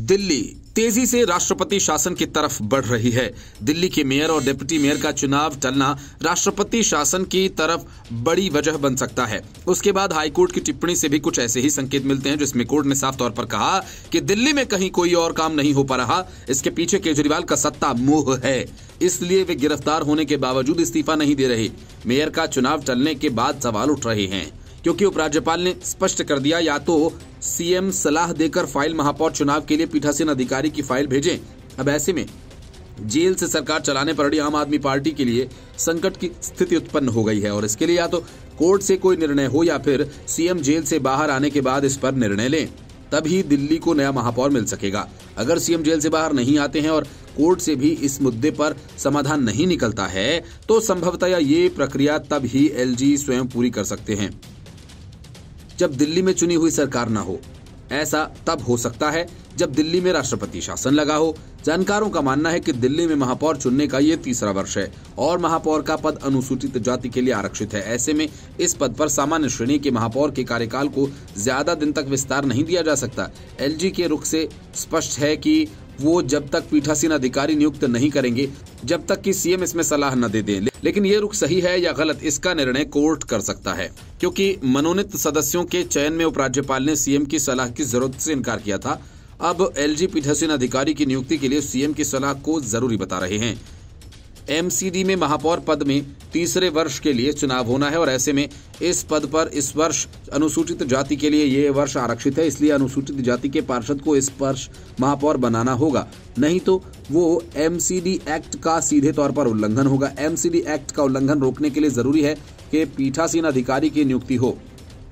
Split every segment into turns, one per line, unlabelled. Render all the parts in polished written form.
दिल्ली तेजी से राष्ट्रपति शासन की तरफ बढ़ रही है। दिल्ली के मेयर और डिप्टी मेयर का चुनाव टलना राष्ट्रपति शासन की तरफ बड़ी वजह बन सकता है। उसके बाद हाईकोर्ट की टिप्पणी से भी कुछ ऐसे ही संकेत मिलते हैं, जिसमें कोर्ट ने साफ तौर पर कहा कि दिल्ली में कहीं कोई और काम नहीं हो पा रहा, इसके पीछे केजरीवाल का सत्ता मोह है, इसलिए वे गिरफ्तार होने के बावजूद इस्तीफा नहीं दे रहे। मेयर का चुनाव टलने के बाद सवाल उठ रहे हैं, क्योंकि उपराज्यपाल ने स्पष्ट कर दिया या तो सीएम सलाह देकर फाइल महापौर चुनाव के लिए पीठासीन अधिकारी की फाइल भेजें। अब ऐसे में जेल से सरकार चलाने पर अड़ी आम आदमी पार्टी के लिए संकट की स्थिति उत्पन्न हो गई है और इसके लिए या तो कोर्ट से कोई निर्णय हो या फिर सीएम जेल से बाहर आने के बाद इस पर निर्णय लें, तभी दिल्ली को नया महापौर मिल सकेगा। अगर सीएम जेल से बाहर नहीं आते हैं और कोर्ट से भी इस मुद्दे पर समाधान नहीं निकलता है तो संभवतः ये प्रक्रिया तब ही एलजी स्वयं पूरी कर सकते हैं, जब दिल्ली में चुनी हुई सरकार न हो। ऐसा तब हो सकता है जब दिल्ली में राष्ट्रपति शासन लगा हो। जानकारों का मानना है कि दिल्ली में महापौर चुनने का ये तीसरा वर्ष है और महापौर का पद अनुसूचित जाति के लिए आरक्षित है। ऐसे में इस पद पर सामान्य श्रेणी के महापौर के कार्यकाल को ज्यादा दिन तक विस्तार नहीं दिया जा सकता। एलजी के रुख से स्पष्ट है कि वो जब तक पीठासीन अधिकारी नियुक्त नहीं करेंगे, जब तक कि सीएम इसमें सलाह न दे दें। लेकिन ये रुख सही है या गलत, इसका निर्णय कोर्ट कर सकता है, क्योंकि मनोनीत सदस्यों के चयन में उपराज्यपाल ने सीएम की सलाह की जरूरत से इनकार किया था। अब एलजी पीठासीन अधिकारी की नियुक्ति के लिए सीएम की सलाह को जरूरी बता रहे हैं। एमसीडी में महापौर पद में तीसरे वर्ष के लिए चुनाव होना है और ऐसे में इस पद पर इस वर्ष अनुसूचित जाति के लिए ये वर्ष आरक्षित है, इसलिए अनुसूचित जाति के पार्षद को इस वर्ष महापौर बनाना होगा, नहीं तो वो एमसीडी एक्ट का सीधे तौर पर उल्लंघन होगा। एमसीडी एक्ट का उल्लंघन रोकने के लिए जरूरी है कि पीठासीन अधिकारी की नियुक्ति हो।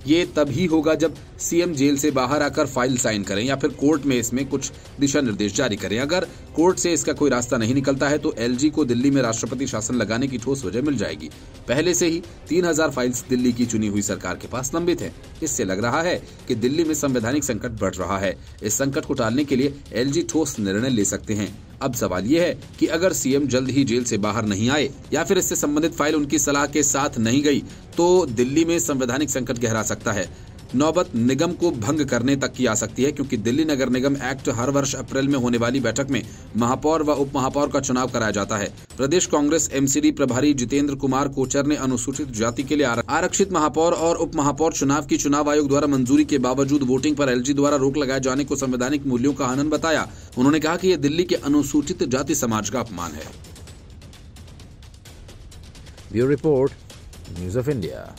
ये तभी होगा जब सीएम जेल से बाहर आकर फाइल साइन करें या फिर कोर्ट में इसमें कुछ दिशा निर्देश जारी करें। अगर कोर्ट से इसका कोई रास्ता नहीं निकलता है तो एलजी को दिल्ली में राष्ट्रपति शासन लगाने की ठोस वजह मिल जाएगी। पहले से ही 3000 फाइल्स दिल्ली की चुनी हुई सरकार के पास लंबित है। इससे लग रहा है कि दिल्ली में संवैधानिक संकट बढ़ रहा है। इस संकट को टालने के लिए एलजी ठोस निर्णय ले सकते हैं। अब सवाल यह है कि अगर सीएम जल्द ही जेल से बाहर नहीं आए या फिर इससे संबंधित फाइल उनकी सलाह के साथ नहीं गई तो दिल्ली में संवैधानिक संकट गहरा सकता है। नौबत निगम को भंग करने तक की आ सकती है, क्योंकि दिल्ली नगर निगम एक्ट हर वर्ष अप्रैल में होने वाली बैठक में महापौर व उप महापौर का चुनाव कराया जाता है। प्रदेश कांग्रेस एमसीडी प्रभारी जितेंद्र कुमार कोचर ने अनुसूचित जाति के लिए आरक्षित महापौर और उप महापौर चुनाव की चुनाव आयोग द्वारा मंजूरी के बावजूद वोटिंग पर एलजी द्वारा रोक लगाए जाने को संवैधानिक मूल्यों का हनन बताया। उन्होंने कहा कि यह दिल्ली के अनुसूचित जाति समाज का अपमान है।
Bureau report, news of India.